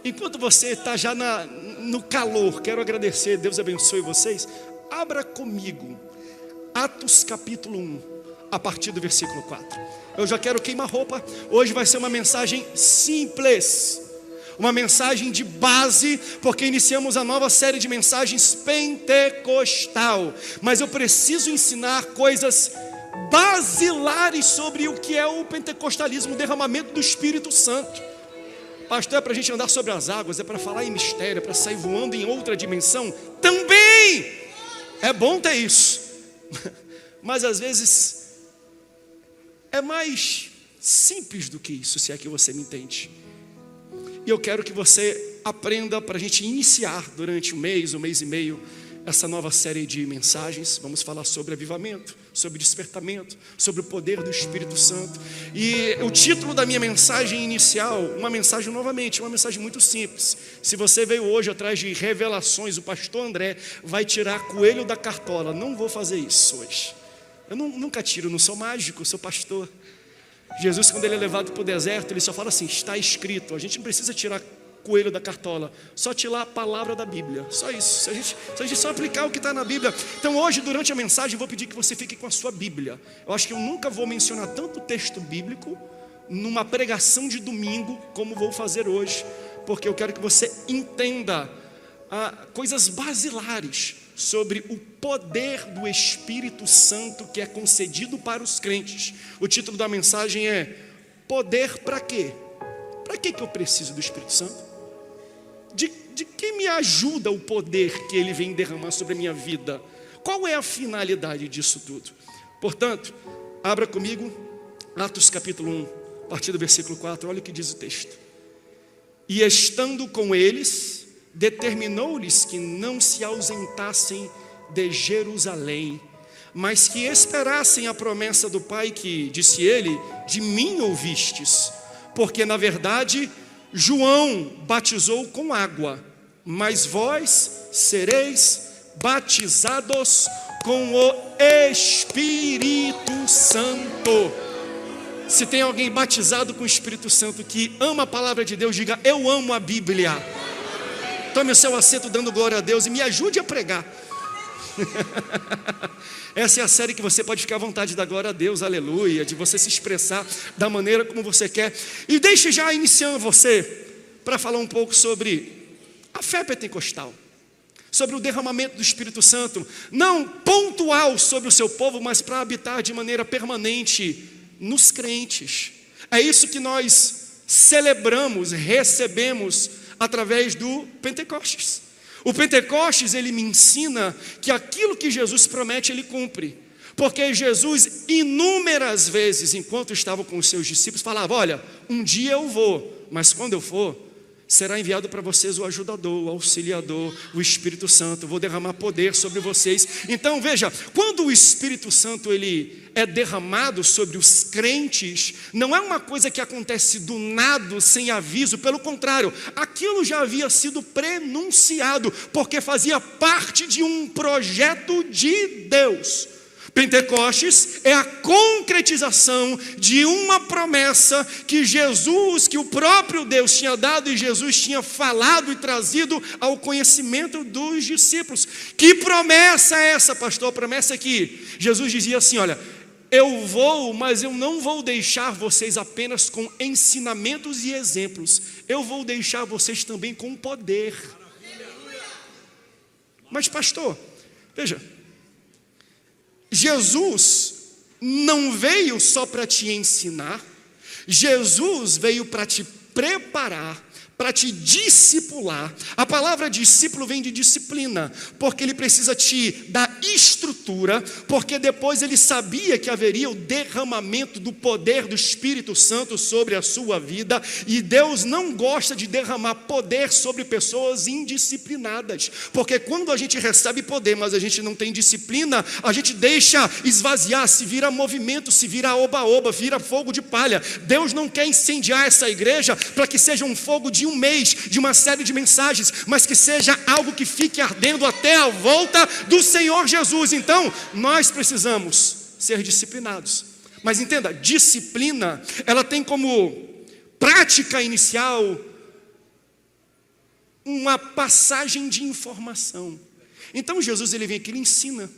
enquanto você está já no calor, quero agradecer, Deus abençoe vocês. Abra comigo Atos capítulo 1, a partir do versículo 4. Eu já quero queimar roupa. Hoje vai ser uma mensagem simples, uma mensagem de base, porque iniciamos a nova série de mensagens pentecostal. Mas eu preciso ensinar coisas basilares sobre o que é o pentecostalismo, o derramamento do Espírito Santo. Pastor, é para a gente andar sobre as águas, é para falar em mistério, é para sair voando em outra dimensão. Também é bom ter isso, mas às vezes é mais simples do que isso, se é que você me entende. E eu quero que você aprenda, para a gente iniciar durante um mês e meio, essa nova série de mensagens. Vamos falar sobre avivamento, sobre despertamento, sobre o poder do Espírito Santo. E o título da minha mensagem inicial, uma mensagem muito simples. Se você veio hoje atrás de revelações, o pastor André vai tirar coelho da cartola. Não vou fazer isso hoje. Eu nunca tiro, não sou mágico, sou pastor. Jesus, quando ele é levado para o deserto, ele só fala assim: está escrito. A gente não precisa tirar coelho da cartola, só tirar a palavra da Bíblia, só isso. Se a gente só aplicar o que está na Bíblia. Então hoje, durante a mensagem, eu vou pedir que você fique com a sua Bíblia. Eu acho que eu nunca vou mencionar tanto texto bíblico numa pregação de domingo como vou fazer hoje, porque eu quero que você entenda coisas basilares sobre o poder do Espírito Santo que é concedido para os crentes. O título da mensagem é: poder para quê? Para que eu preciso do Espírito Santo? De que me ajuda o poder que Ele vem derramar sobre a minha vida? Qual é a finalidade disso tudo? Portanto, abra comigo Atos capítulo 1, a partir do versículo 4, olha o que diz o texto. E estando com eles, determinou-lhes que não se ausentassem de Jerusalém, mas que esperassem a promessa do Pai que, disse ele, de mim ouvistes. Porque na verdade João batizou com água, mas vós sereis batizados com o Espírito Santo. Se tem alguém batizado com o Espírito Santo que ama a palavra de Deus, diga: eu amo a Bíblia. Tome o seu assento dando glória a Deus e me ajude a pregar. Essa é a série que você pode ficar à vontade de dar glória a Deus, aleluia, de você se expressar da maneira como você quer. E deixe já iniciando você para falar um pouco sobre a fé pentecostal, sobre o derramamento do Espírito Santo, não pontual sobre o seu povo, mas para habitar de maneira permanente nos crentes. É isso que nós celebramos, recebemos através do Pentecostes. O Pentecostes, ele me ensina que aquilo que Jesus promete, ele cumpre. Porque Jesus, inúmeras vezes, enquanto estava com os seus discípulos, falava: olha, um dia eu vou, mas quando eu for, será enviado para vocês o ajudador, o auxiliador, o Espírito Santo. Vou derramar poder sobre vocês. Então veja, quando o Espírito Santo ele é derramado sobre os crentes, não é uma coisa que acontece do nada, sem aviso. Pelo contrário, aquilo já havia sido prenunciado, porque fazia parte de um projeto de Deus. Pentecostes é a concretização de uma promessa que Jesus, que o próprio Deus tinha dado e Jesus tinha falado e trazido ao conhecimento dos discípulos. Que promessa é essa, pastor? A promessa é que Jesus dizia assim: olha, eu vou, mas eu não vou deixar vocês apenas com ensinamentos e exemplos, eu vou deixar vocês também com poder. Mas pastor, veja, Jesus não veio só para te ensinar, Jesus veio para te preparar, para te discipular. A palavra discípulo vem de disciplina, porque ele precisa te dar estrutura, porque depois ele sabia que haveria o derramamento do poder do Espírito Santo sobre a sua vida, e Deus não gosta de derramar poder sobre pessoas indisciplinadas, porque quando a gente recebe poder, mas a gente não tem disciplina, a gente deixa esvaziar, se vira movimento, se vira oba-oba, vira fogo de palha. Deus não quer incendiar essa igreja para que seja um fogo de um mês, de uma série de mensagens, mas que seja algo que fique ardendo até a volta do Senhor Jesus. Então, nós precisamos ser disciplinados. Mas entenda, disciplina, ela tem como prática inicial uma passagem de informação. Então Jesus, ele vem aqui, ele ensina,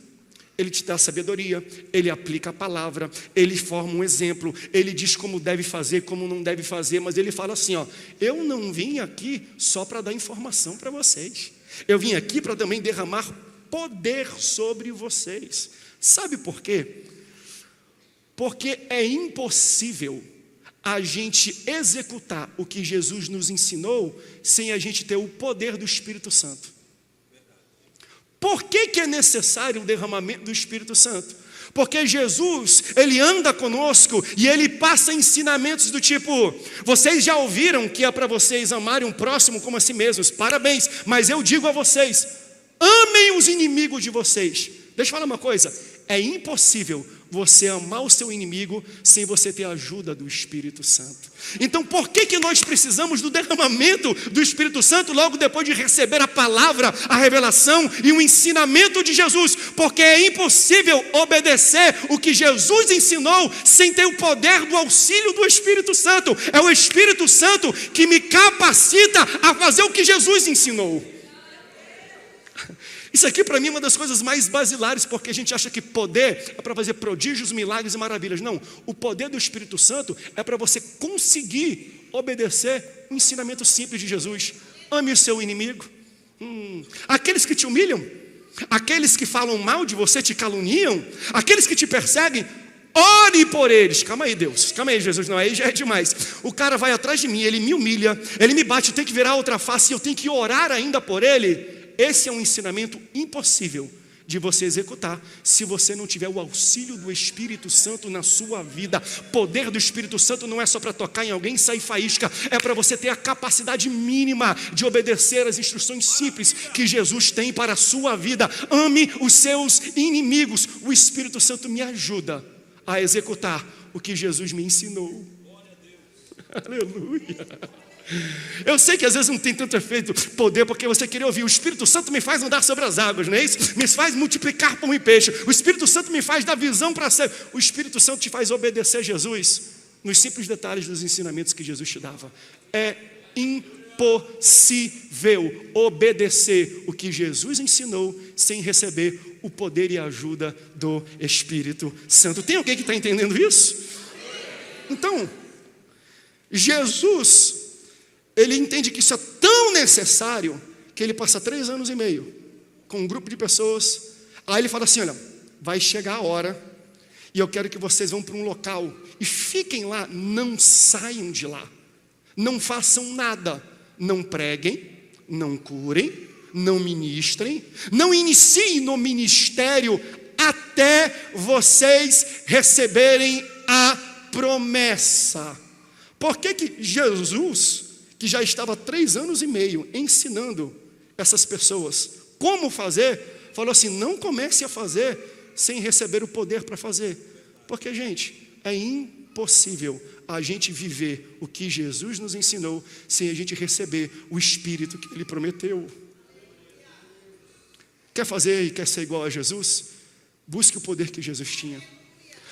ele te dá sabedoria, ele aplica a palavra, ele forma um exemplo, ele diz como deve fazer, como não deve fazer, mas ele fala assim, ó, eu não vim aqui só para dar informação para vocês, eu vim aqui para também derramar poder sobre vocês. Sabe por quê? Porque é impossível a gente executar o que Jesus nos ensinou sem a gente ter o poder do Espírito Santo. Por que é necessário o derramamento do Espírito Santo? Porque Jesus, ele anda conosco e ele passa ensinamentos do tipo, vocês já ouviram que é para vocês amarem um próximo como a si mesmos, parabéns, mas eu digo a vocês, amem os inimigos de vocês. Deixa eu falar uma coisa, é impossível você amar o seu inimigo sem você ter a ajuda do Espírito Santo. Então por que nós precisamos do derramamento do Espírito Santo logo depois de receber a palavra, a revelação e o ensinamento de Jesus? Porque é impossível obedecer o que Jesus ensinou sem ter o poder do auxílio do Espírito Santo. É o Espírito Santo que me capacita a fazer o que Jesus ensinou. Isso aqui para mim é uma das coisas mais basilares, porque a gente acha que poder é para fazer prodígios, milagres e maravilhas. Não, o poder do Espírito Santo é para você conseguir obedecer o ensinamento simples de Jesus. Ame o seu inimigo. Aqueles que te humilham, aqueles que falam mal de você, te caluniam, aqueles que te perseguem, ore por eles. Calma aí, Deus, calma aí, Jesus, não, aí já é demais. O cara vai atrás de mim, ele me humilha, ele me bate, eu tenho que virar outra face e eu tenho que orar ainda por ele. Esse é um ensinamento impossível de você executar se você não tiver o auxílio do Espírito Santo na sua vida. Poder do Espírito Santo não é só para tocar em alguém e sair faísca, é para você ter a capacidade mínima de obedecer às instruções simples que Jesus tem para a sua vida. Ame os seus inimigos. O Espírito Santo me ajuda a executar o que Jesus me ensinou. Aleluia. Eu sei que às vezes não tem tanto efeito, poder, porque você queria ouvir. O Espírito Santo me faz andar sobre as águas, não é isso? Me faz multiplicar pão e peixe. O Espírito Santo me faz dar visão para ser. O Espírito Santo te faz obedecer a Jesus nos simples detalhes dos ensinamentos que Jesus te dava. É impossível obedecer o que Jesus ensinou sem receber o poder e a ajuda do Espírito Santo. Tem alguém que está entendendo isso? Então, Jesus, ele entende que isso é tão necessário que ele passa 3 anos e meio com um grupo de pessoas. Aí ele fala assim, olha, vai chegar a hora e eu quero que vocês vão para um local e fiquem lá, não saiam de lá, não façam nada, não preguem, não curem, não ministrem, não iniciem no ministério até vocês receberem a promessa. Por que Jesus, que já estava 3 anos e meio ensinando essas pessoas como fazer, falou assim, não comece a fazer sem receber o poder para fazer? Porque, gente, é impossível a gente viver o que Jesus nos ensinou sem a gente receber o Espírito que Ele prometeu. Quer fazer e quer ser igual a Jesus? Busque o poder que Jesus tinha.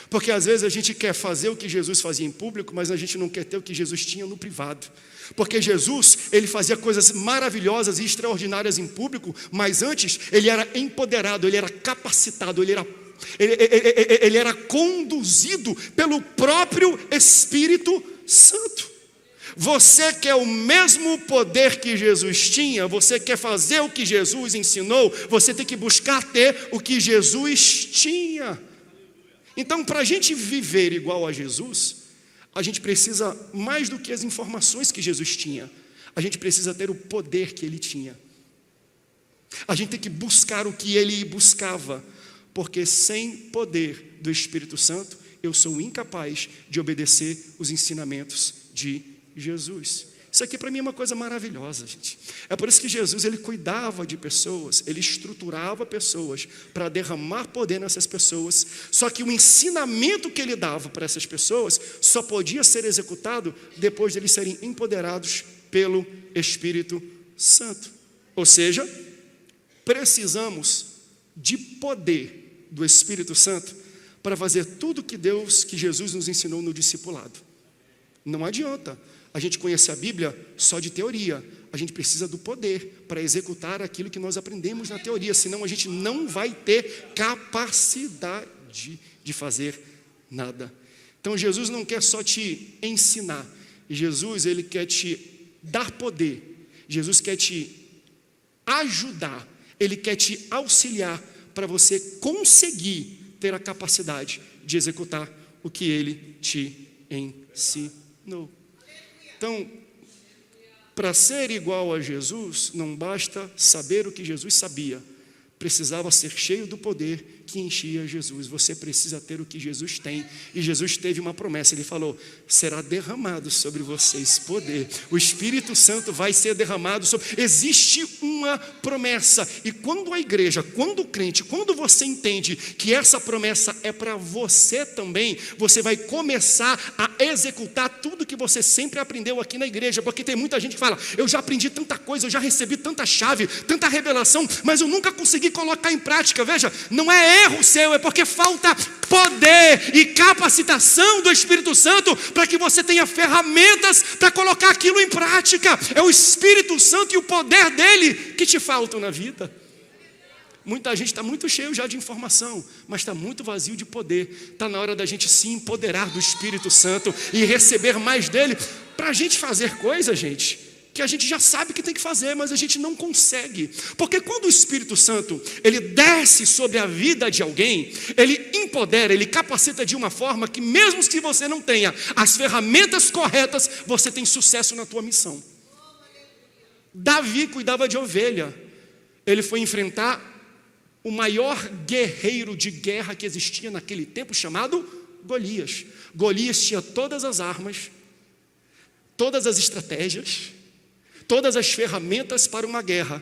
Porque às vezes a gente quer fazer o que Jesus fazia em público, mas a gente não quer ter o que Jesus tinha no privado. Porque Jesus, ele fazia coisas maravilhosas e extraordinárias em público, mas antes ele era empoderado, ele era capacitado, ele era conduzido pelo próprio Espírito Santo. Você quer o mesmo poder que Jesus tinha, você quer fazer o que Jesus ensinou, você tem que buscar ter o que Jesus tinha. Então, para a gente viver igual a Jesus, a gente precisa, mais do que as informações que Jesus tinha, a gente precisa ter o poder que Ele tinha. A gente tem que buscar o que Ele buscava, porque sem poder do Espírito Santo, eu sou incapaz de obedecer os ensinamentos de Jesus. Isso aqui para mim é uma coisa maravilhosa, gente. É por isso que Jesus, ele cuidava de pessoas, ele estruturava pessoas para derramar poder nessas pessoas. Só que o ensinamento que ele dava para essas pessoas só podia ser executado depois de eles serem empoderados pelo Espírito Santo. Ou seja, precisamos de poder do Espírito Santo para fazer tudo que Jesus nos ensinou no discipulado. Não adianta a gente conhece a Bíblia só de teoria. A gente precisa do poder para executar aquilo que nós aprendemos na teoria, senão a gente não vai ter capacidade de fazer nada. Então Jesus não quer só te ensinar, Jesus ele quer te dar poder, Jesus quer te ajudar, ele quer te auxiliar para você conseguir ter a capacidade de executar o que ele te ensinou. Então, para ser igual a Jesus, não basta saber o que Jesus sabia, precisava ser cheio do poder que enchia Jesus. Você precisa ter o que Jesus tem, e Jesus teve uma promessa, ele falou: será derramado sobre vocês poder, o Espírito Santo vai ser derramado sobre. Existe uma promessa, e quando a igreja, quando o crente, quando você entende que essa promessa é para você também, você vai começar a executar tudo que você sempre aprendeu aqui na igreja, porque tem muita gente que fala: eu já aprendi tanta coisa, eu já recebi tanta chave, tanta revelação, mas eu nunca consegui colocar em prática. Veja, não é erro seu, é porque falta poder e capacitação do Espírito Santo para que você tenha ferramentas para colocar aquilo em prática. É o Espírito Santo e o poder dele que te faltam na vida. Muita gente está muito cheio já de informação, mas está muito vazio de poder. Está na hora da gente se empoderar do Espírito Santo e receber mais dele, para a gente fazer coisas, gente, que a gente já sabe que tem que fazer, mas a gente não consegue. Porque quando o Espírito Santo ele desce sobre a vida de alguém, ele empodera, ele capacita de uma forma que mesmo se você não tenha as ferramentas corretas, você tem sucesso na tua missão. Davi cuidava de ovelha. Ele foi enfrentar o maior guerreiro de guerra que existia naquele tempo, chamado Golias. Golias tinha todas as armas, todas as estratégias, todas as ferramentas para uma guerra,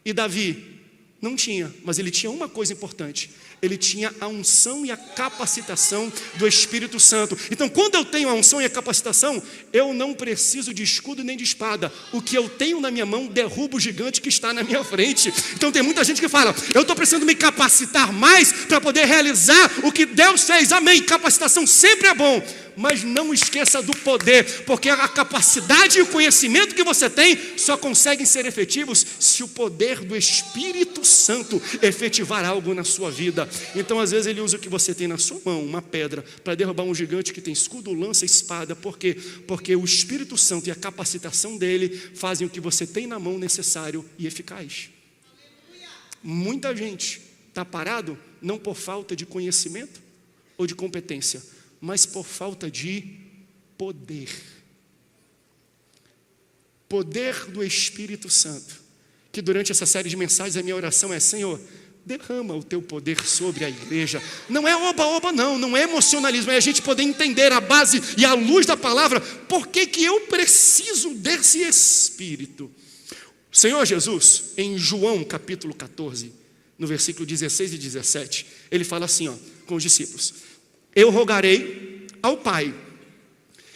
e Davi não tinha, mas ele tinha uma coisa importante: ele tinha a unção e a capacitação do Espírito Santo. Então, quando eu tenho a unção e a capacitação, eu não preciso de escudo nem de espada. O que eu tenho na minha mão derruba o gigante que está na minha frente. Então tem muita gente que fala: eu estou precisando me capacitar mais para poder realizar o que Deus fez. Amém, capacitação sempre é bom, mas não esqueça do poder, porque a capacidade e o conhecimento que você tem só conseguem ser efetivos se o poder do Espírito Santo efetivar algo na sua vida. Então às vezes ele usa o que você tem na sua mão, uma pedra, para derrubar um gigante que tem escudo, lança, espada. Por quê? Porque o Espírito Santo e a capacitação dele fazem o que você tem na mão necessário e eficaz. Muita gente está parado não por falta de conhecimento ou de competência, mas por falta de poder. Poder do Espírito Santo. Que durante essa série de mensagens a minha oração é: Senhor, derrama o teu poder sobre a igreja. Não é oba-oba não, não é emocionalismo, é a gente poder entender a base e a luz da palavra. Por que que eu preciso desse Espírito? O Senhor Jesus, em João capítulo 14, no versículo 16 e 17, ele fala assim, com os discípulos: eu rogarei ao Pai,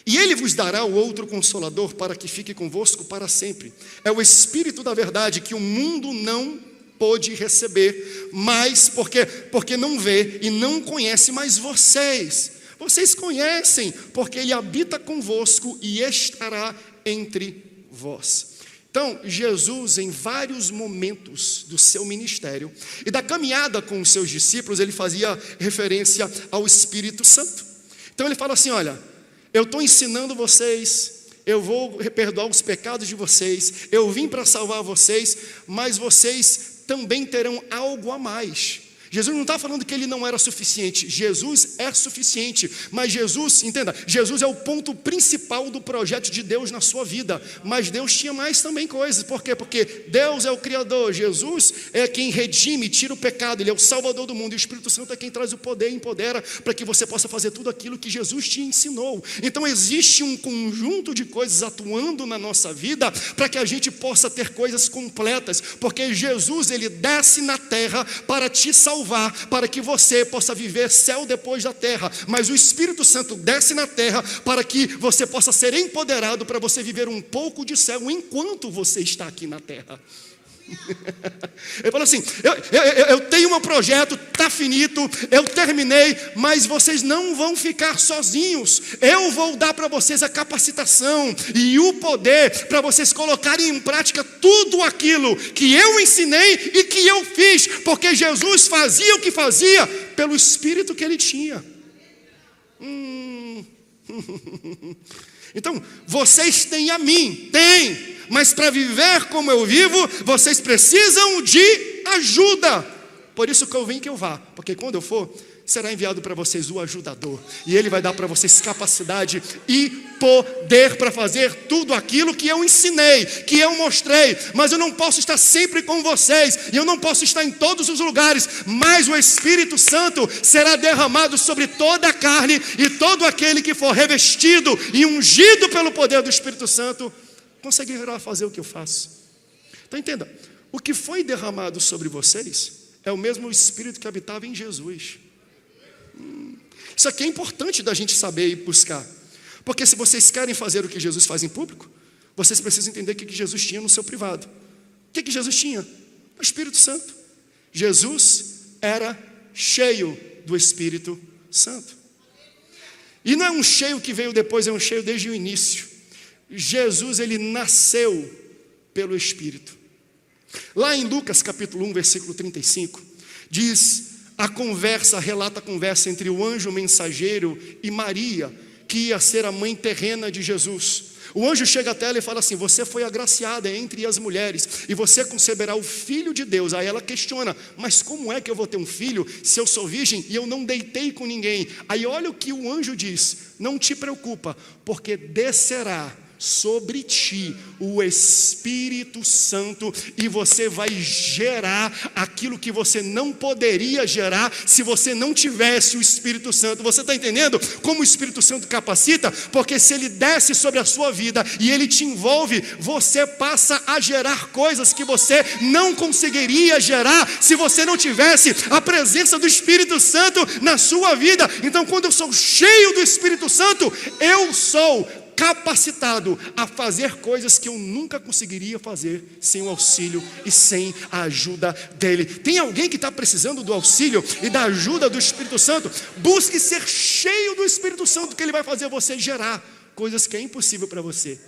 e Ele vos dará o outro Consolador, para que fique convosco para sempre. É o Espírito da verdade, que o mundo não pôde receber, mas porque não vê e não conhece, mas vocês conhecem, porque Ele habita convosco e estará entre vós. Então, Jesus, em vários momentos do seu ministério e da caminhada com os seus discípulos, ele fazia referência ao Espírito Santo. Então ele fala assim: olha, eu estou ensinando vocês, eu vou perdoar os pecados de vocês, eu vim para salvar vocês, mas vocês também terão algo a mais. Jesus não está falando que ele não era suficiente. Jesus é suficiente, mas Jesus, entenda, Jesus é o ponto principal do projeto de Deus na sua vida, mas Deus tinha mais também coisas. Por quê? Porque Deus é o Criador, Jesus é quem redime, tira o pecado, Ele é o Salvador do mundo, e o Espírito Santo é quem traz o poder e empodera para que você possa fazer tudo aquilo que Jesus te ensinou. Então existe um conjunto de coisas atuando na nossa vida para que a gente possa ter coisas completas, porque Jesus, Ele desce na terra para te salvar, para que você possa viver céu depois da terra, mas o Espírito Santo desce na terra para que você possa ser empoderado para você viver um pouco de céu enquanto você está aqui na terra. Ele falou assim, eu tenho um projeto, está finito, eu terminei, mas vocês não vão ficar sozinhos. Eu vou dar para vocês a capacitação e o poder para vocês colocarem em prática tudo aquilo que eu ensinei e que eu fiz, porque Jesus fazia o que fazia pelo Espírito que ele tinha. Então, vocês têm a mim, mas para viver como eu vivo, vocês precisam de ajuda. Por isso que eu vim que eu vá, porque quando eu for, será enviado para vocês o ajudador, e ele vai dar para vocês capacidade e poder para fazer tudo aquilo que eu ensinei, que eu mostrei. Mas eu não posso estar sempre com vocês, e eu não posso estar em todos os lugares, mas o Espírito Santo será derramado sobre toda a carne, e todo aquele que for revestido e ungido pelo poder do Espírito Santo conseguirá fazer o que eu faço. Então entenda, o que foi derramado sobre vocês é o mesmo Espírito que habitava em Jesus. Isso aqui é importante da gente saber e buscar, porque se vocês querem fazer o que Jesus faz em público, vocês precisam entender o que Jesus tinha no seu privado. O que Jesus tinha? O Espírito Santo. Jesus era cheio do Espírito Santo, e não é um cheio que veio depois, é um cheio desde o início. Jesus, ele nasceu pelo Espírito. Lá em Lucas capítulo 1, versículo 35, diz, relata a conversa entre o anjo mensageiro e Maria, que ia ser a mãe terrena de Jesus. O anjo chega até ela e fala assim, você foi agraciada entre as mulheres, e você conceberá o Filho de Deus. Aí ela questiona, mas como é que eu vou ter um filho, se eu sou virgem e eu não deitei com ninguém? Aí olha o que o anjo diz, não te preocupa, porque descerá sobre ti o Espírito Santo, e você vai gerar aquilo que você não poderia gerar se você não tivesse o Espírito Santo. Você está entendendo como o Espírito Santo capacita? Porque se ele desce sobre a sua vida e ele te envolve, você passa a gerar coisas que você não conseguiria gerar se você não tivesse a presença do Espírito Santo na sua vida. Então, quando eu sou cheio do Espírito Santo, eu sou capacitado a fazer coisas que eu nunca conseguiria fazer sem o auxílio e sem a ajuda dele. Tem alguém que está precisando do auxílio e da ajuda do Espírito Santo? Busque ser cheio do Espírito Santo, que ele vai fazer você gerar coisas que é impossível para você,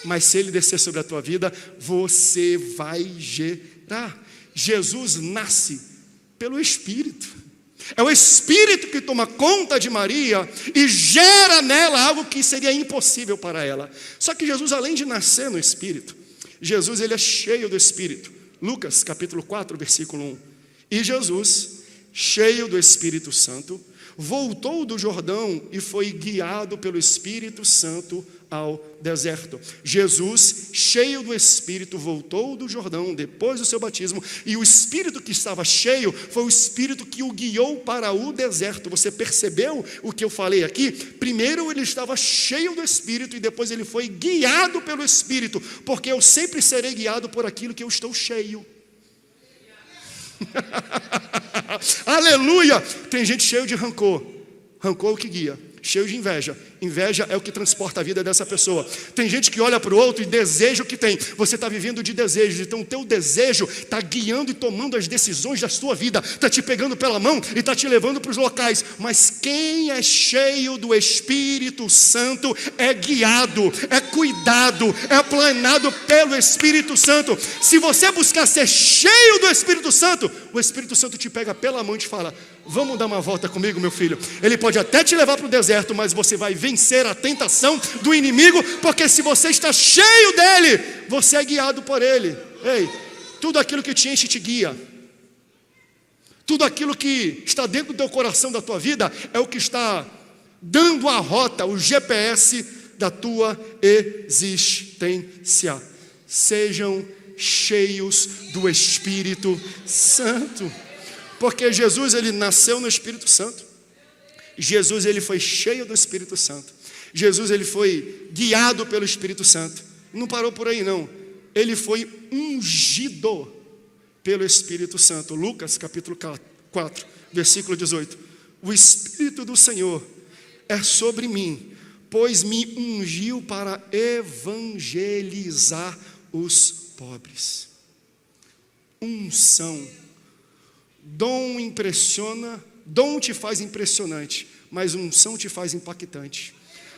mas se ele descer sobre a tua vida, você vai gerar. Jesus nasce pelo Espírito. É o Espírito que toma conta de Maria e gera nela algo que seria impossível para ela. Só que Jesus, além de nascer no Espírito, Jesus, ele é cheio do Espírito. Lucas capítulo 4, versículo 1. E Jesus, cheio do Espírito Santo, voltou do Jordão e foi guiado pelo Espírito Santo ao deserto. Jesus, cheio do Espírito, voltou do Jordão depois do seu batismo, e o Espírito que estava cheio foi o Espírito que o guiou para o deserto. Você percebeu o que eu falei aqui? Primeiro ele estava cheio do Espírito e depois ele foi guiado pelo Espírito, porque eu sempre serei guiado por aquilo que eu estou cheio. Aleluia! Tem gente cheio de rancor. Rancor é o que guia. Cheio de inveja. Inveja é o que transporta a vida dessa pessoa. Tem gente que olha para o outro e deseja o que tem. Você está vivendo de desejos. Então o teu desejo está guiando e tomando as decisões da sua vida. Está te pegando pela mão e está te levando para os locais. Mas quem é cheio do Espírito Santo é guiado, é cuidado, é planado pelo Espírito Santo. Se você buscar ser cheio do Espírito Santo, o Espírito Santo te pega pela mão e te fala, vamos dar uma volta comigo, meu filho. Ele pode até te levar para o deserto, mas você vai vencer a tentação do inimigo, porque se você está cheio dele, você é guiado por ele. Ei, tudo aquilo que te enche te guia. Tudo aquilo que está dentro do teu coração, da tua vida, é o que está dando a rota, o GPS da tua existência. Sejam cheios do Espírito Santo. Porque Jesus, ele nasceu no Espírito Santo. Jesus, ele foi cheio do Espírito Santo. Jesus, ele foi guiado pelo Espírito Santo. Não parou por aí não. Ele foi ungido pelo Espírito Santo. Lucas capítulo 4, versículo 18. O Espírito do Senhor é sobre mim, pois me ungiu para evangelizar os pobres. unção. Dom impressiona, dom te faz impressionante, mas unção te faz impactante.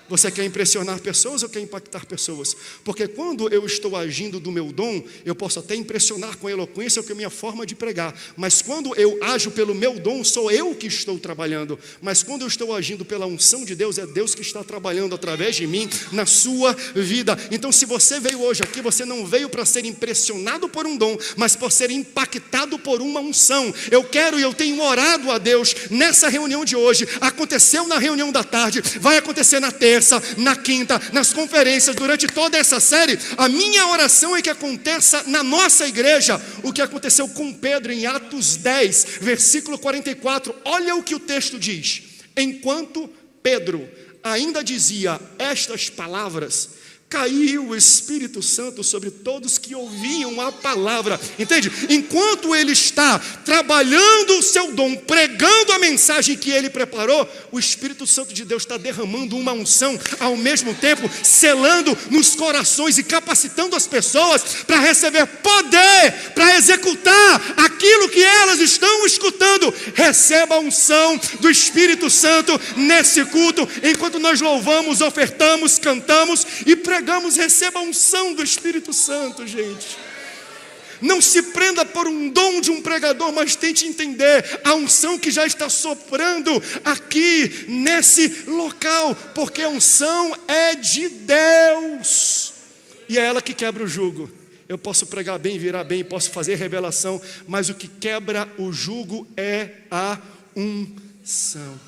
Você quer impressionar pessoas ou quer impactar pessoas? Porque quando eu estou agindo do meu dom, eu posso até impressionar com a eloquência ou com a minha forma de pregar. Mas quando eu ajo pelo meu dom, sou eu que estou trabalhando. Mas quando eu estou agindo pela unção de Deus, é Deus que está trabalhando através de mim na sua vida. Então, se você veio hoje aqui, você não veio para ser impressionado por um dom, mas por ser impactado por uma unção. Eu quero e eu tenho orado a Deus nessa reunião de hoje. Aconteceu na reunião da tarde, vai acontecer na terça, na quinta, nas conferências, durante toda essa série. A minha oração é que aconteça na nossa igreja o que aconteceu com Pedro em Atos 10, versículo 44. Olha o que o texto diz: enquanto Pedro ainda dizia estas palavras, caiu o Espírito Santo sobre todos que ouviam a palavra. Entende? Enquanto ele está trabalhando o seu dom, pregando a mensagem que ele preparou, o Espírito Santo de Deus está derramando uma unção, ao mesmo tempo selando nos corações e capacitando as pessoas para receber poder, para executar aquilo que elas estão escutando. Receba a unção do Espírito Santo nesse culto, enquanto nós louvamos, ofertamos, cantamos e pregamos. Receba a unção do Espírito Santo, gente. Não se prenda por um dom de um pregador, mas tente entender a unção que já está soprando aqui nesse local, porque a unção é de Deus e é ela que quebra o jugo. Eu posso pregar bem, virar bem, posso fazer revelação, mas o que quebra o jugo é a unção.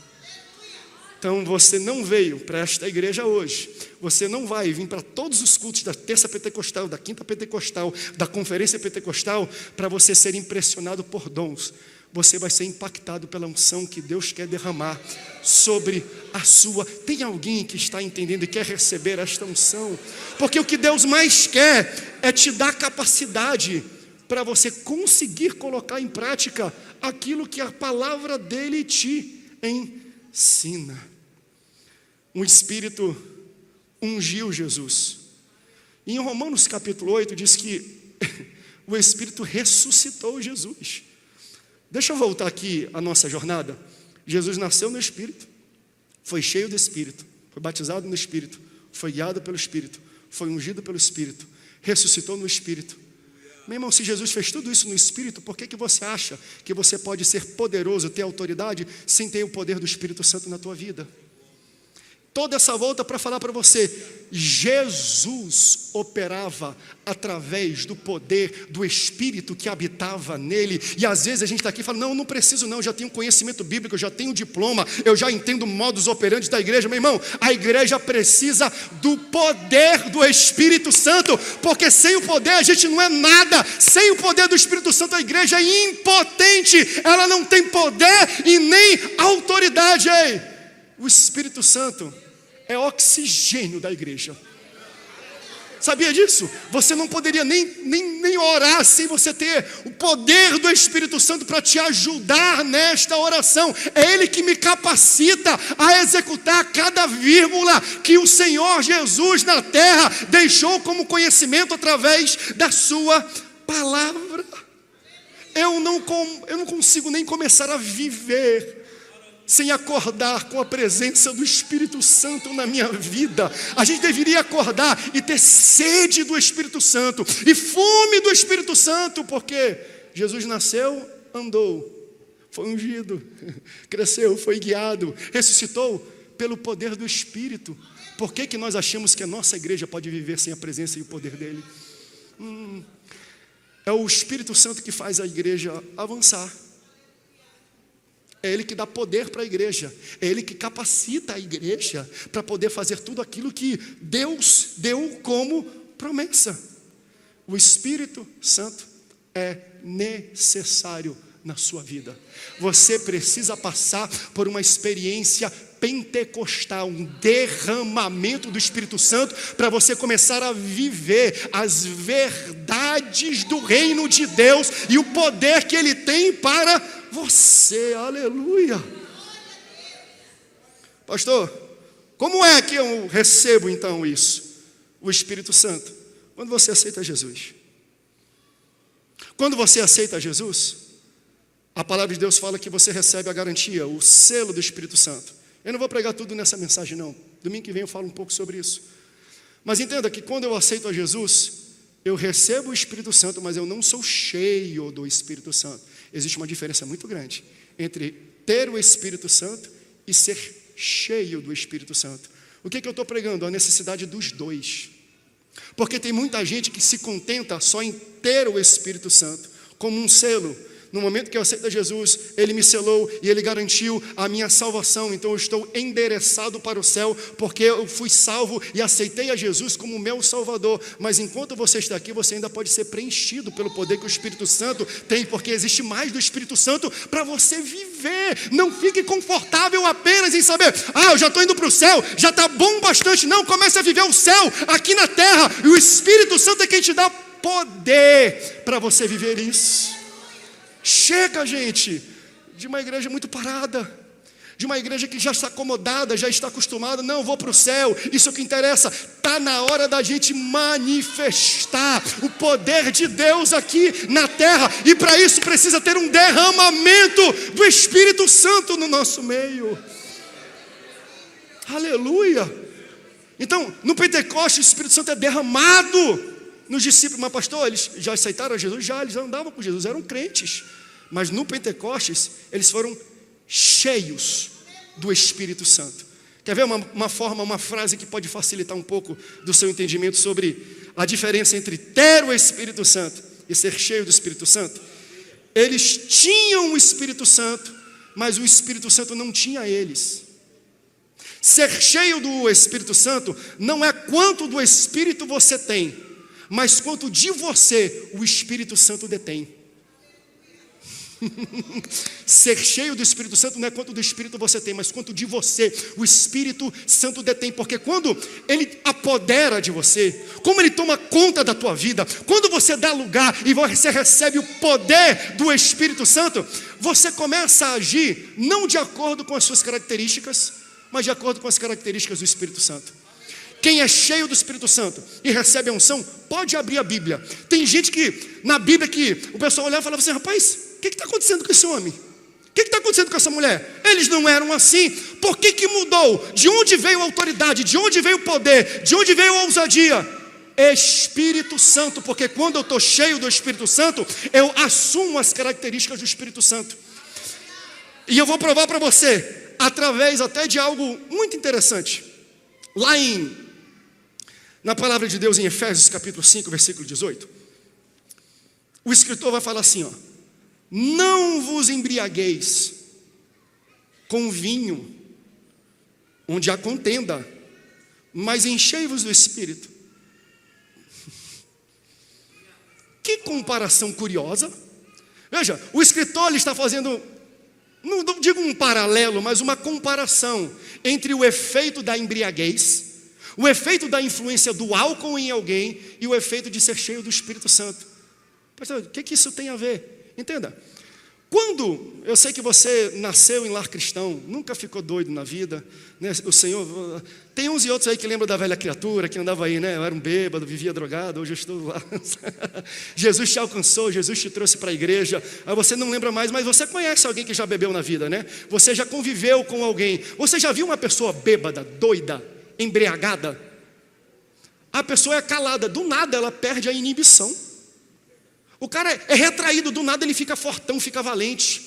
Então você não veio para esta igreja hoje, você não vai vir para todos os cultos da terça pentecostal, da quinta pentecostal, da conferência pentecostal, para você ser impressionado por dons. Você vai ser impactado pela unção que Deus quer derramar sobre a sua. Tem alguém que está entendendo e quer receber esta unção? Porque o que Deus mais quer é te dar capacidade para você conseguir colocar em prática aquilo que a palavra dele te ensina. Um Espírito ungiu Jesus. Em Romanos capítulo 8 diz que o Espírito ressuscitou Jesus. Deixa eu voltar aqui a nossa jornada. Jesus nasceu no Espírito, foi cheio do Espírito, foi batizado no Espírito, foi guiado pelo Espírito, foi ungido pelo Espírito, ressuscitou no Espírito. Meu irmão, se Jesus fez tudo isso no Espírito, por que você acha que você pode ser poderoso, ter autoridade, sem ter o poder do Espírito Santo na tua vida? Toda essa volta para falar para você, Jesus operava através do poder do Espírito que habitava nele. E às vezes a gente está aqui e fala, não preciso não, eu já tenho conhecimento bíblico, eu já tenho diploma, eu já entendo o modus operandi da igreja. Meu irmão, a igreja precisa do poder do Espírito Santo, porque sem o poder a gente não é nada. Sem o poder do Espírito Santo a igreja é impotente, ela não tem poder e nem autoridade. Ei, o Espírito Santo é oxigênio da igreja. Sabia disso? Você não poderia nem orar sem você ter o poder do Espírito Santo para te ajudar nesta oração. É Ele que me capacita a executar cada vírgula que o Senhor Jesus na terra deixou como conhecimento através da sua palavra. Eu não consigo nem começar a viver sem acordar com a presença do Espírito Santo na minha vida. A gente deveria acordar e ter sede do Espírito Santo e fome do Espírito Santo, porque Jesus nasceu, andou, foi ungido, cresceu, foi guiado, ressuscitou pelo poder do Espírito. Por que nós achamos que a nossa igreja pode viver sem a presença e o poder dele? É o Espírito Santo que faz a igreja avançar. É Ele que dá poder para a igreja. É Ele que capacita a igreja para poder fazer tudo aquilo que Deus deu como promessa. O Espírito Santo é necessário na sua vida. Você precisa passar por uma experiência pentecostal, um derramamento do Espírito Santo, para você começar a viver as verdades do reino de Deus e o poder que Ele tem para você. Aleluia. Pastor, como é que eu recebo então isso? O Espírito Santo, quando você aceita Jesus. Quando você aceita Jesus, a palavra de Deus fala que você recebe a garantia, o selo do Espírito Santo. Eu não vou pregar tudo nessa mensagem não, domingo que vem eu falo um pouco sobre isso. Mas entenda que quando eu aceito a Jesus, eu recebo o Espírito Santo, mas eu não sou cheio do Espírito Santo. Existe uma diferença muito grande entre ter o Espírito Santo e ser cheio do Espírito Santo. O que eu estou pregando? A necessidade dos dois. Porque tem muita gente que se contenta só em ter o Espírito Santo como um selo. No momento que eu aceito Jesus, Ele me selou e Ele garantiu a minha salvação. Então eu estou endereçado para o céu, porque eu fui salvo e aceitei a Jesus como meu Salvador. Mas enquanto você está aqui, você ainda pode ser preenchido pelo poder que o Espírito Santo tem, porque existe mais do Espírito Santo para você viver. Não fique confortável apenas em saber, eu já estou indo para o céu, já está bom bastante. Não, comece a viver o céu aqui na terra, e o Espírito Santo é quem te dá poder para você viver isso. Chega, gente, de uma igreja muito parada, de uma igreja que já está acomodada, já está acostumada. Não, vou para o céu, isso é o que interessa. Está na hora da gente manifestar o poder de Deus aqui na terra, e para isso precisa ter um derramamento do Espírito Santo no nosso meio. Aleluia. Então, no Pentecostes, o Espírito Santo é derramado nos discípulos. Mas pastor, eles já aceitaram a Jesus? Já, eles andavam com Jesus, eram crentes. Mas no Pentecostes, eles foram cheios do Espírito Santo. Quer ver uma forma, uma frase que pode facilitar um pouco do seu entendimento sobre a diferença entre ter o Espírito Santo e ser cheio do Espírito Santo? Eles tinham o Espírito Santo, mas o Espírito Santo não tinha eles. Ser cheio do Espírito Santo não é quanto do Espírito você tem, mas quanto de você o Espírito Santo detém. Ser cheio do Espírito Santo não é quanto do Espírito você tem, mas quanto de você o Espírito Santo detém. Porque quando Ele apodera de você, como Ele toma conta da tua vida, quando você dá lugar e você recebe o poder do Espírito Santo, você começa a agir não de acordo com as suas características, mas de acordo com as características do Espírito Santo. Quem é cheio do Espírito Santo e recebe a unção, pode abrir a Bíblia. Tem gente que, na Bíblia, que o pessoal olhava e falava assim, rapaz, o que está acontecendo com esse homem? O que está acontecendo com essa mulher? Eles não eram assim. Por que mudou? De onde veio a autoridade? De onde veio o poder? De onde veio a ousadia? Espírito Santo. Porque quando eu estou cheio do Espírito Santo, eu assumo as características do Espírito Santo. E eu vou provar para você, através até de algo muito interessante. Lá na palavra de Deus, em Efésios capítulo 5, versículo 18, o escritor vai falar assim, não vos embriagueis com vinho, onde há contenda, mas enchei-vos do Espírito. Que comparação curiosa. Veja, o escritor ele está fazendo, não digo um paralelo, mas uma comparação entre o efeito da embriaguez, o efeito da influência do álcool em alguém e o efeito de ser cheio do Espírito Santo. Pastor, o que isso tem a ver? Entenda, quando eu sei que você nasceu em lar cristão, nunca ficou doido na vida, né? O Senhor, tem uns e outros aí que lembram da velha criatura que andava aí, né? Eu era um bêbado, vivia drogado, hoje eu estou lá. Jesus te alcançou, Jesus te trouxe para a igreja. Aí você não lembra mais, mas você conhece alguém que já bebeu na vida, né? Você já conviveu com alguém. Você já viu uma pessoa bêbada, doida, embriagada? A pessoa é calada, do nada ela perde a inibição. O cara é retraído, do nada ele fica fortão, fica valente,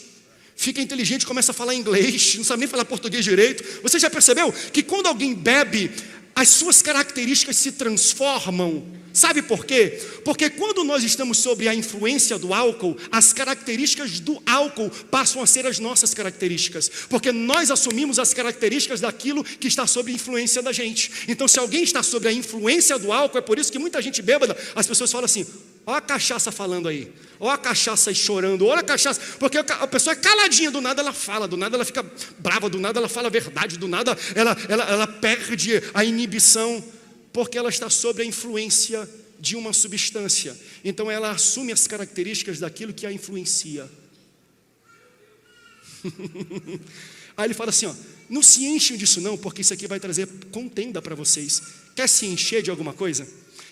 fica inteligente, começa a falar inglês, não sabe nem falar português direito. Você já percebeu que quando alguém bebe, as suas características se transformam? Sabe por quê? Porque quando nós estamos sob a influência do álcool, as características do álcool passam a ser as nossas características, porque nós assumimos as características daquilo que está sob a influência da gente. Então, se alguém está sob a influência do álcool, é por isso que muita gente bêbada, as pessoas falam assim, olha a cachaça falando aí, olha a cachaça aí chorando, olha a cachaça, porque a pessoa é caladinha, do nada ela fala, do nada ela fica brava, do nada ela fala a verdade, do nada ela perde a inibição, porque ela está sob a influência de uma substância. Então ela assume as características daquilo que a influencia. Aí ele fala assim, não se enchem disso não, porque isso aqui vai trazer contenda para vocês. Quer se encher de alguma coisa?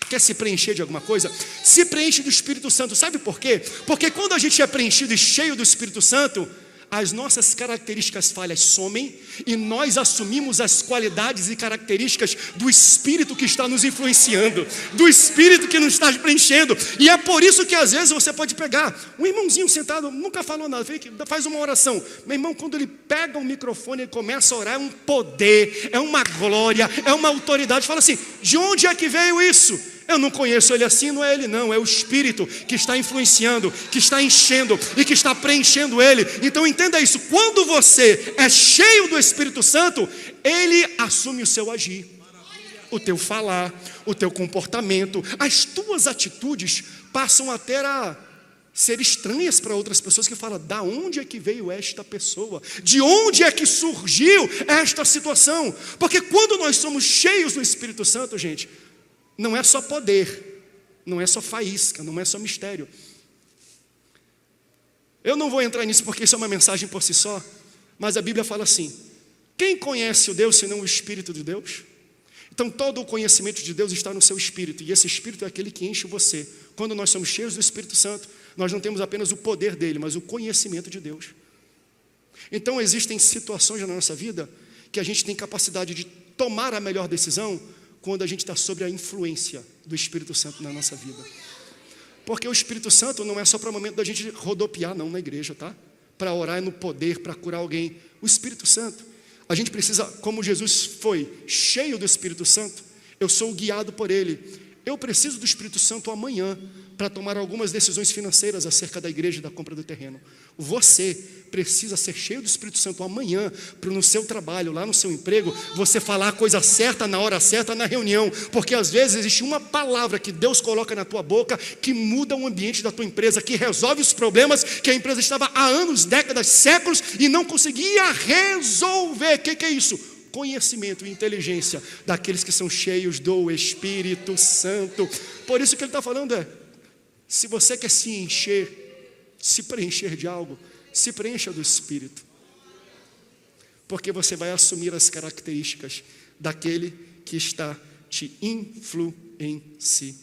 quer se preencher de alguma coisa? Se preenche do Espírito Santo. Sabe por quê? Porque quando a gente é preenchido e cheio do Espírito Santo, as nossas características falhas somem e nós assumimos as qualidades e características do Espírito que está nos influenciando, do Espírito que nos está preenchendo. E é por isso que às vezes você pode pegar um irmãozinho sentado, nunca falou nada, faz uma oração. Meu irmão, quando ele pega o microfone e começa a orar, é um poder, é uma glória, é uma autoridade. Fala assim: de onde é que veio isso? Eu não conheço ele assim, não é ele não, é o Espírito que está influenciando, que está enchendo e que está preenchendo ele. Então entenda isso: quando você é cheio do Espírito Santo, ele assume o seu agir, o teu falar, o teu comportamento, as tuas atitudes passam a ser estranhas para outras pessoas que falam: da onde é que veio esta pessoa? De onde é que surgiu esta situação? Porque quando nós somos cheios do Espírito Santo, gente, não é só poder, não é só faísca, não é só mistério. Eu não vou entrar nisso porque isso é uma mensagem por si só, mas a Bíblia fala assim: quem conhece o Deus senão o Espírito de Deus? Então todo o conhecimento de Deus está no seu Espírito, e esse Espírito é aquele que enche você. Quando nós somos cheios do Espírito Santo, nós não temos apenas o poder dele, mas o conhecimento de Deus. Então existem situações na nossa vida que a gente tem capacidade de tomar a melhor decisão quando a gente está sob a influência do Espírito Santo na nossa vida. Porque o Espírito Santo não é só para o momento da gente rodopiar não na igreja, tá? Para orar no poder, para curar alguém. O Espírito Santo, a gente precisa, como Jesus foi cheio do Espírito Santo, eu sou guiado por ele. Eu preciso do Espírito Santo amanhã para tomar algumas decisões financeiras acerca da igreja e da compra do terreno. Você precisa ser cheio do Espírito Santo amanhã, para no seu trabalho, lá no seu emprego, você falar a coisa certa, na hora certa, na reunião. Porque às vezes existe uma palavra que Deus coloca na tua boca que muda o ambiente da tua empresa, que resolve os problemas que a empresa estava há anos, décadas, séculos e não conseguia resolver. O que é isso? Conhecimento e inteligência daqueles que são cheios do Espírito Santo. Por isso que ele está falando se você quer se encher, se preencher de algo, se preencha do Espírito, porque você vai assumir as características daquele que está te influenciando.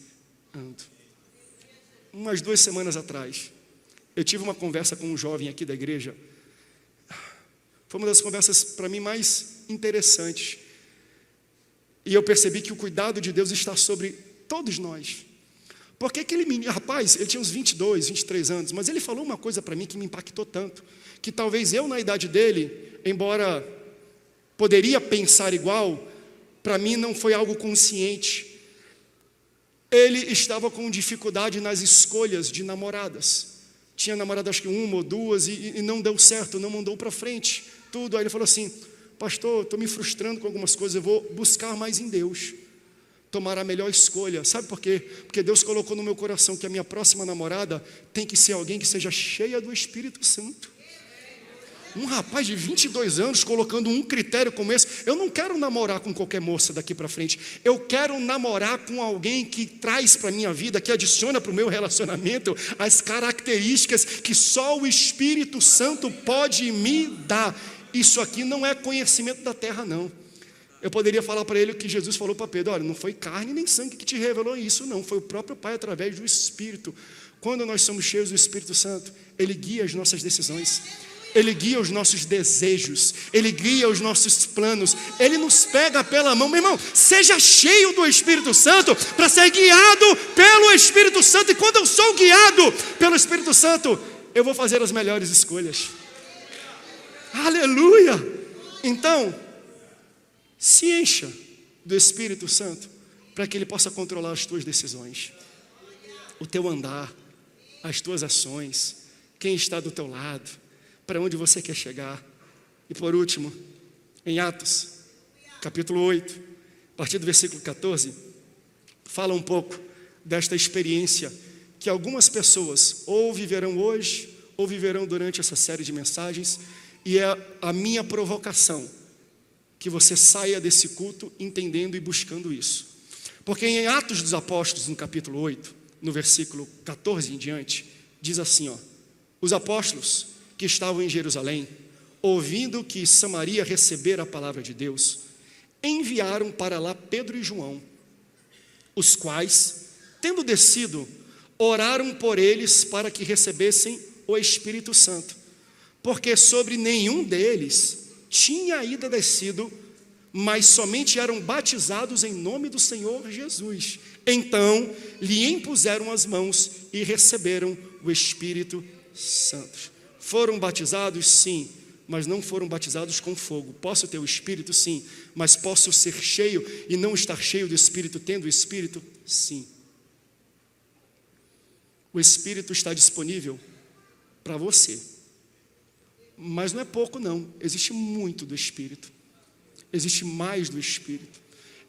Umas 2 semanas atrás, eu tive uma conversa com um jovem aqui da igreja. Foi uma das conversas para mim mais interessantes, e eu percebi que o cuidado de Deus está sobre todos nós. Porque aquele menino, rapaz, ele tinha uns 22, 23 anos, mas ele falou uma coisa para mim que me impactou tanto, que talvez eu na idade dele, embora poderia pensar igual, para mim não foi algo consciente. Ele estava com dificuldade nas escolhas de namoradas. Tinha namorado acho que 1 ou 2 e não deu certo, não mandou para frente tudo. Aí ele falou assim: pastor, estou me frustrando com algumas coisas, eu vou buscar mais em Deus, tomar a melhor escolha. Sabe por quê? Porque Deus colocou no meu coração que a minha próxima namorada tem que ser alguém que seja cheia do Espírito Santo. Um rapaz de 22 anos colocando um critério como esse. Eu não quero namorar com qualquer moça daqui para frente. Eu quero namorar com alguém que traz para a minha vida, que adiciona para o meu relacionamento as características que só o Espírito Santo pode me dar. Isso aqui não é conhecimento da terra, não. Eu poderia falar para ele o que Jesus falou para Pedro: olha, não foi carne nem sangue que te revelou isso, não. Foi o próprio Pai através do Espírito. Quando nós somos cheios do Espírito Santo, Ele guia as nossas decisões, Ele guia os nossos desejos, Ele guia os nossos planos, Ele nos pega pela mão. Meu irmão, seja cheio do Espírito Santo para ser guiado pelo Espírito Santo. E quando eu sou guiado pelo Espírito Santo, eu vou fazer as melhores escolhas. Aleluia! Então, se encha do Espírito Santo para que Ele possa controlar as tuas decisões, o teu andar, as tuas ações, quem está do teu lado, para onde você quer chegar. E por último, em Atos, capítulo 8, a partir do versículo 14, fala um pouco desta experiência que algumas pessoas ou viverão hoje, ou viverão durante essa série de mensagens, e é a minha provocação, que você saia desse culto entendendo e buscando isso. Porque em Atos dos Apóstolos, no capítulo 8, no versículo 14 em diante, diz assim, os apóstolos que estavam em Jerusalém, ouvindo que Samaria recebera a palavra de Deus, enviaram para lá Pedro e João, os quais, tendo descido, oraram por eles para que recebessem o Espírito Santo, porque sobre nenhum deles tinha ainda descido, mas somente eram batizados em nome do Senhor Jesus. Então lhe impuseram as mãos e receberam o Espírito Santo. Foram batizados, sim, mas não foram batizados com fogo. Posso ter o Espírito? Sim, mas posso ser cheio e não estar cheio do Espírito, tendo o Espírito? Sim. O Espírito está disponível para você, mas não é pouco não, existe muito do Espírito, existe mais do Espírito,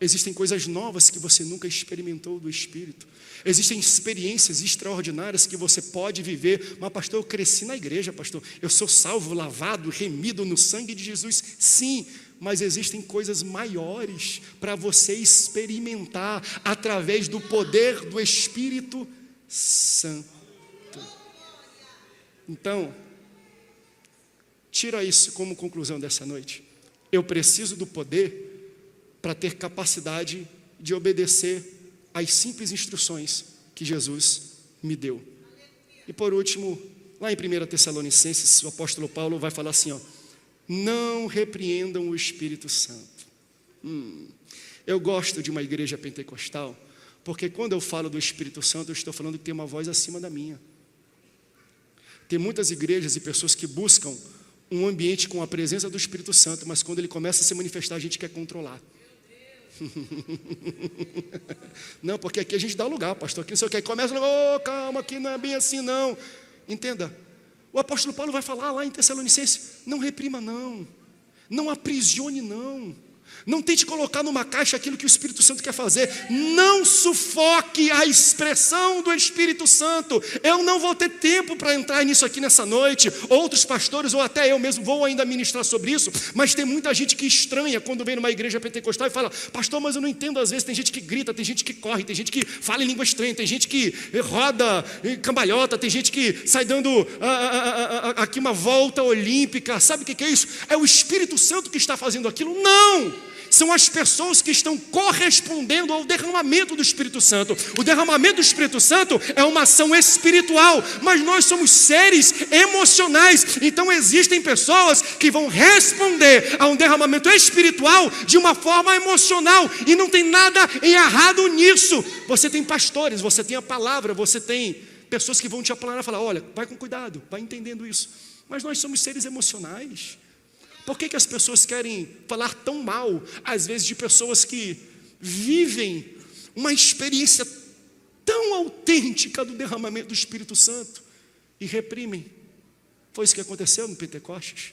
existem coisas novas que você nunca experimentou do Espírito, existem experiências extraordinárias que você pode viver. Mas pastor, eu cresci na igreja, pastor, eu sou salvo, lavado, remido no sangue de Jesus. Sim, mas existem coisas maiores para você experimentar através do poder do Espírito Santo. Então, tira isso como conclusão dessa noite. Eu preciso do poder para ter capacidade de obedecer às simples instruções que Jesus me deu. E por último, lá em 1 Tessalonicenses, o apóstolo Paulo vai falar assim, não repreendam o Espírito Santo. Eu gosto de uma igreja pentecostal, porque quando eu falo do Espírito Santo, eu estou falando que tem uma voz acima da minha. Tem muitas igrejas e pessoas que buscam um ambiente com a presença do Espírito Santo, mas quando ele começa a se manifestar, a gente quer controlar. Não, porque aqui a gente dá lugar, pastor, aqui não sei o que, começa, calma, aqui não é bem assim não. Entenda, o apóstolo Paulo vai falar lá em Tessalonicenses, não reprima não aprisione não tente colocar numa caixa aquilo que o Espírito Santo quer fazer, não sufoque a expressão do Espírito Santo. Eu não vou ter tempo para entrar nisso aqui nessa noite, outros pastores ou até eu mesmo vou ainda ministrar sobre isso, mas tem muita gente que estranha quando vem numa igreja pentecostal e fala, pastor, mas eu não entendo. Às vezes tem gente que grita, tem gente que corre, tem gente que fala em língua estranha, tem gente que roda cambalhota, tem gente que sai dando aqui uma volta olímpica. Sabe o que é isso? É o Espírito Santo que está fazendo aquilo? Não! São as pessoas que estão correspondendo ao derramamento do Espírito Santo. O derramamento do Espírito Santo é uma ação espiritual, mas nós somos seres emocionais. Então existem pessoas que vão responder a um derramamento espiritual de uma forma emocional, e não tem nada errado nisso. Você tem pastores, você tem a palavra, você tem pessoas que vão te aplanar e falar, olha, vai com cuidado, vai entendendo isso. Mas nós somos seres emocionais. Por que as pessoas querem falar tão mal, às vezes, de pessoas que vivem uma experiência tão autêntica do derramamento do Espírito Santo e reprimem? Foi isso que aconteceu no Pentecostes.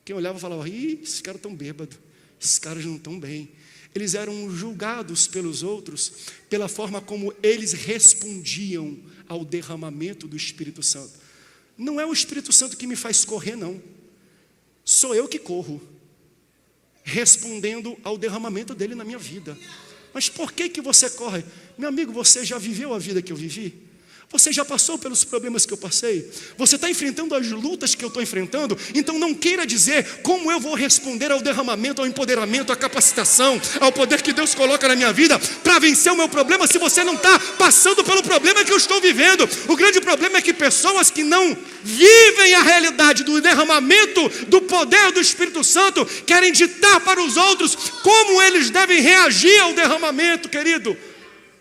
Quem olhava falava, esses caras estão bêbados, esses caras não estão bem. Eles eram julgados pelos outros pela forma como eles respondiam ao derramamento do Espírito Santo. Não é o Espírito Santo que me faz correr, não. Sou eu que corro, respondendo ao derramamento dele na minha vida. Mas por que você corre? Meu amigo, você já viveu a vida que eu vivi? Você já passou pelos problemas que eu passei? Você está enfrentando as lutas que eu estou enfrentando? Então não queira dizer como eu vou responder ao derramamento, ao empoderamento, à capacitação, ao poder que Deus coloca na minha vida para vencer o meu problema, se você não está passando pelo problema que eu estou vivendo. O grande problema é que pessoas que não vivem a realidade do derramamento do poder do Espírito Santo querem ditar para os outros como eles devem reagir ao derramamento, querido.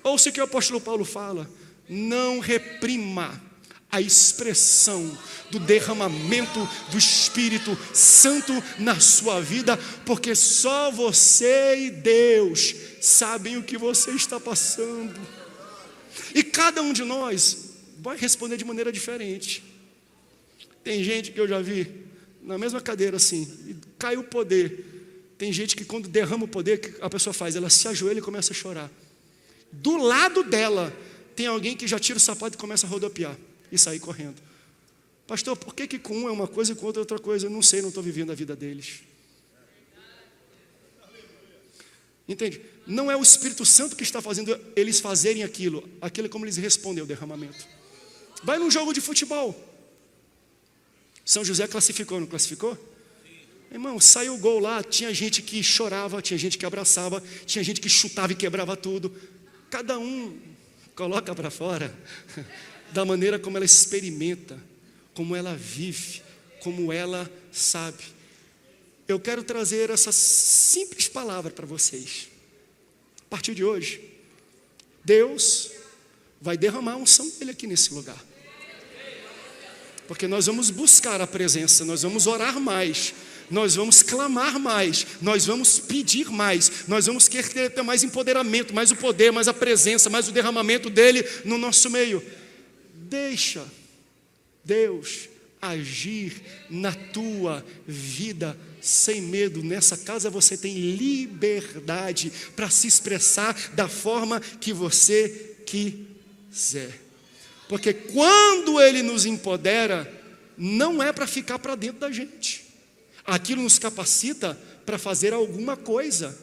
Ouça o que o apóstolo Paulo fala. Não reprima a expressão do derramamento do Espírito Santo na sua vida, porque só você e Deus sabem o que você está passando. E cada um de nós vai responder de maneira diferente. Tem gente que eu já vi na mesma cadeira assim, e cai o poder. Tem gente que quando derrama o poder, que a pessoa faz? Ela se ajoelha e começa a chorar. Do lado dela tem alguém que já tira o sapato e começa a rodopiar e sair correndo. Pastor, por que com um é uma coisa e com outro é outra coisa? Eu não sei, não estou vivendo a vida deles. Entende? Não é o Espírito Santo que está fazendo eles fazerem aquilo é como eles respondem ao derramamento. Vai num jogo de futebol. São José classificou, não classificou? Irmão, saiu o gol lá, tinha gente que chorava, tinha gente que abraçava, tinha gente que chutava e quebrava tudo. Cada um coloca para fora da maneira como ela experimenta, como ela vive, como ela sabe. Eu quero trazer essa simples palavra para vocês. A partir de hoje, Deus vai derramar a unção dele aqui nesse lugar. Porque nós vamos buscar a presença, nós vamos orar mais, nós vamos clamar mais, nós vamos pedir mais, nós vamos querer ter mais empoderamento, mais o poder, mais a presença, mais o derramamento dele no nosso meio. Deixa Deus agir na tua vida sem medo. Nessa casa você tem liberdade para se expressar da forma que você quiser. Porque quando ele nos empodera, não é para ficar para dentro da gente. Aquilo nos capacita para fazer alguma coisa.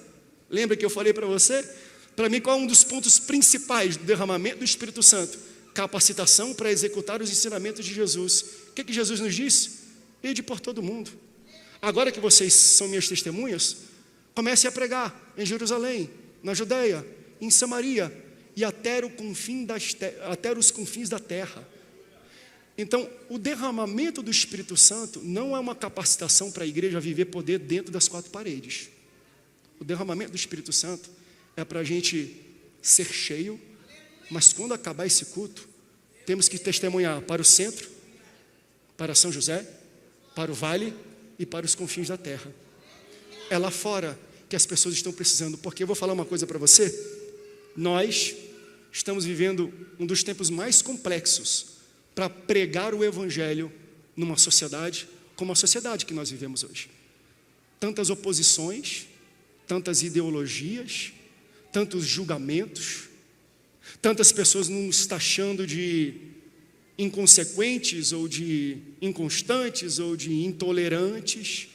Lembra que eu falei para você? Para mim, qual é um dos pontos principais do derramamento do Espírito Santo? Capacitação para executar os ensinamentos de Jesus. O que Jesus nos disse? Ide por todo mundo. Agora que vocês são minhas testemunhas, comece a pregar em Jerusalém, na Judeia, em Samaria e até os confins da terra. Então, o derramamento do Espírito Santo não é uma capacitação para a igreja viver poder dentro das quatro paredes. O derramamento do Espírito Santo é para a gente ser cheio, mas quando acabar esse culto, temos que testemunhar para o centro, para São José, para o vale e para os confins da terra. É lá fora que as pessoas estão precisando, porque eu vou falar uma coisa para você. Nós estamos vivendo um dos tempos mais complexos para pregar o Evangelho numa sociedade como a sociedade que nós vivemos hoje. Tantas oposições, tantas ideologias, tantos julgamentos, tantas pessoas nos taxando de inconsequentes, ou de inconstantes, ou de intolerantes.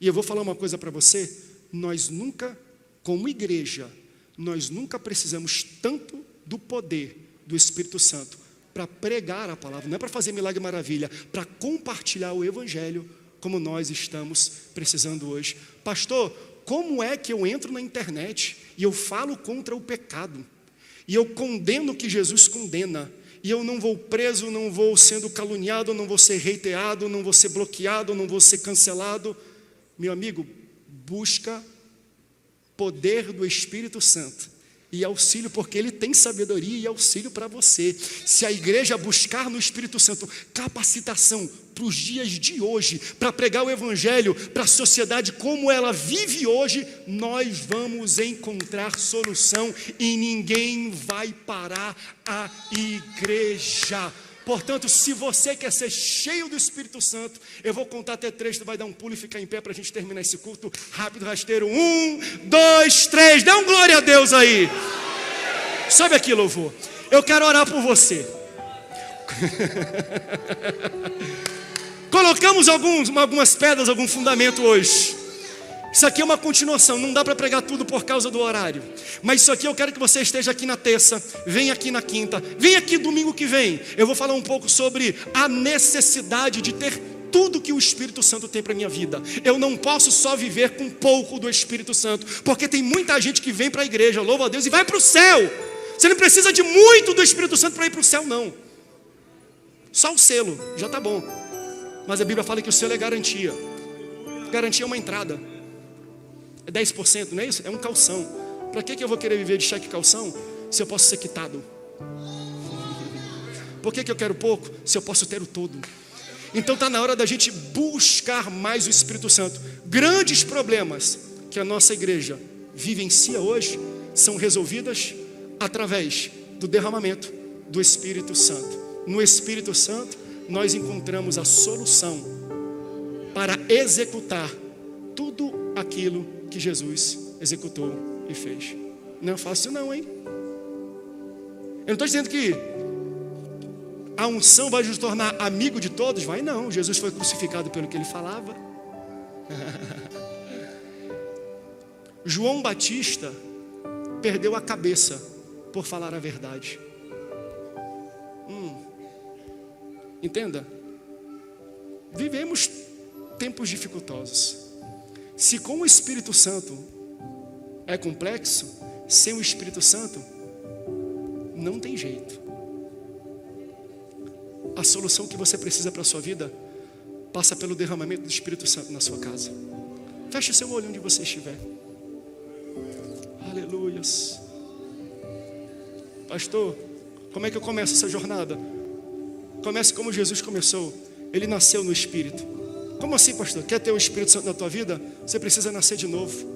E eu vou falar uma coisa para você: nós nunca, como igreja, nós nunca precisamos tanto do poder do Espírito Santo para pregar a palavra, não é para fazer milagre e maravilha, para compartilhar o Evangelho, como nós estamos precisando hoje. Pastor, como é que eu entro na internet e eu falo contra o pecado, e eu condeno o que Jesus condena, e eu não vou preso, não vou sendo caluniado, não vou ser hateado, não vou ser bloqueado, não vou ser cancelado? Meu amigo, busca poder do Espírito Santo e auxílio, porque ele tem sabedoria e auxílio para você. Se a igreja buscar no Espírito Santo capacitação para os dias de hoje, para pregar o Evangelho para a sociedade como ela vive hoje, nós vamos encontrar solução e ninguém vai parar a igreja. Portanto, se você quer ser cheio do Espírito Santo, eu vou contar até 3, tu vai dar um pulo e ficar em pé para a gente terminar esse culto rápido, rasteiro. 1, 2, 3, dá um glória a Deus aí. Sobe aqui, louvor. Eu quero orar por você. Colocamos algumas pedras, algum fundamento hoje. Isso aqui é uma continuação, não dá para pregar tudo por causa do horário. Mas isso aqui eu quero que você esteja aqui na terça, vem aqui na quinta, vem aqui domingo que vem. Eu vou falar um pouco sobre a necessidade de ter tudo que o Espírito Santo tem para a minha vida. Eu não posso só viver com pouco do Espírito Santo, porque tem muita gente que vem para a igreja, louva a Deus, e vai para o céu. Você não precisa de muito do Espírito Santo para ir para o céu, não. Só o selo, já está bom. Mas a Bíblia fala que o selo é garantia. Garantia é uma entrada. É 10%, não é isso? É um calção. Para que eu vou querer viver de cheque calção se eu posso ser quitado? Por que eu quero pouco se eu posso ter o todo? Então está na hora da gente buscar mais o Espírito Santo. Grandes problemas que a nossa igreja vivencia hoje são resolvidas através do derramamento do Espírito Santo. No Espírito Santo nós encontramos a solução para executar tudo aquilo que Jesus executou e fez. Não é fácil não, hein? Eu não estou dizendo que a unção vai nos tornar amigo de todos. Vai não, Jesus foi crucificado pelo que ele falava. João Batista perdeu a cabeça por falar a verdade. Entenda, vivemos tempos dificultosos. Se com o Espírito Santo é complexo, sem o Espírito Santo não tem jeito. A solução que você precisa para a sua vida passa pelo derramamento do Espírito Santo na sua casa. Feche seu olho onde você estiver. Aleluias. Pastor, como é que eu começo essa jornada? Comece como Jesus começou. Ele nasceu no Espírito. Como assim, pastor? Quer ter o Espírito Santo na tua vida? Você precisa nascer de novo.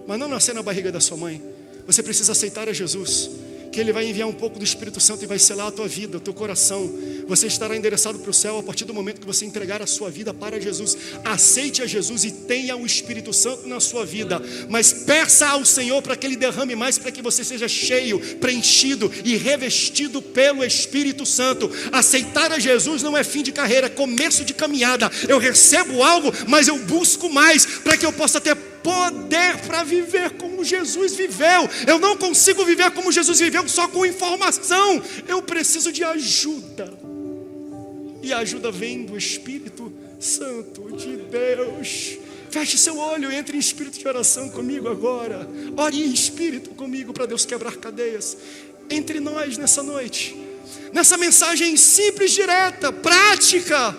Mas não nascer na barriga da sua mãe. Você precisa aceitar a Jesus, que Ele vai enviar um pouco do Espírito Santo e vai selar a tua vida, o teu coração. Você estará endereçado para o céu a partir do momento que você entregar a sua vida para Jesus. Aceite a Jesus e tenha o Espírito Santo na sua vida. Mas peça ao Senhor para que Ele derrame mais, para que você seja cheio, preenchido e revestido pelo Espírito Santo. Aceitar a Jesus não é fim de carreira, é começo de caminhada. Eu recebo algo, mas eu busco mais, para que eu possa ter poder para viver como Jesus viveu. Eu não consigo viver como Jesus viveu só com informação. Eu preciso de ajuda. E a ajuda vem do Espírito Santo de Deus. Feche seu olho, entre em espírito de oração comigo agora. Ore em espírito comigo para Deus quebrar cadeias. Entre nós nessa noite, nessa mensagem simples, direta, prática.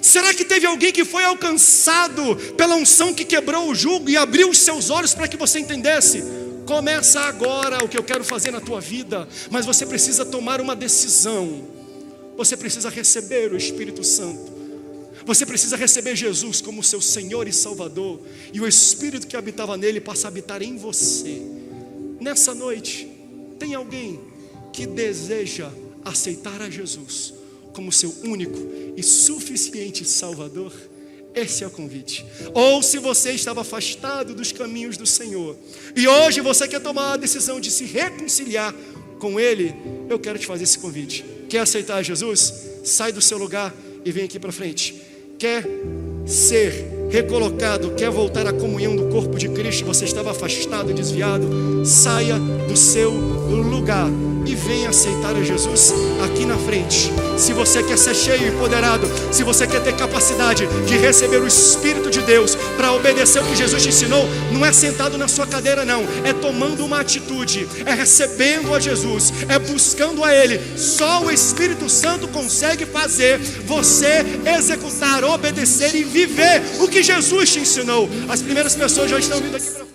Será que teve alguém que foi alcançado pela unção que quebrou o jugo e abriu os seus olhos para que você entendesse? Começa agora o que eu quero fazer na tua vida, mas você precisa tomar uma decisão. Você precisa receber o Espírito Santo. Você precisa receber Jesus como seu Senhor e Salvador, e o Espírito que habitava nele passa a habitar em você. Nessa noite, tem alguém que deseja aceitar a Jesus como seu único e suficiente Salvador? Esse é o convite. Ou se você estava afastado dos caminhos do Senhor e hoje você quer tomar a decisão de se reconciliar com Ele, eu quero te fazer esse convite. Quer aceitar Jesus? Sai do seu lugar e vem aqui para frente. Quer ser recolocado, quer voltar à comunhão do corpo de Cristo? Você estava afastado, desviado? Saia do seu lugar e venha aceitar a Jesus aqui na frente. Se você quer ser cheio e empoderado, se você quer ter capacidade de receber o Espírito de Deus para obedecer o que Jesus te ensinou, não é sentado na sua cadeira não, é tomando uma atitude, é recebendo a Jesus, é buscando a Ele. Só o Espírito Santo consegue fazer você executar, obedecer e viver o que Jesus te ensinou. As primeiras pessoas já estão vindo aqui para frente.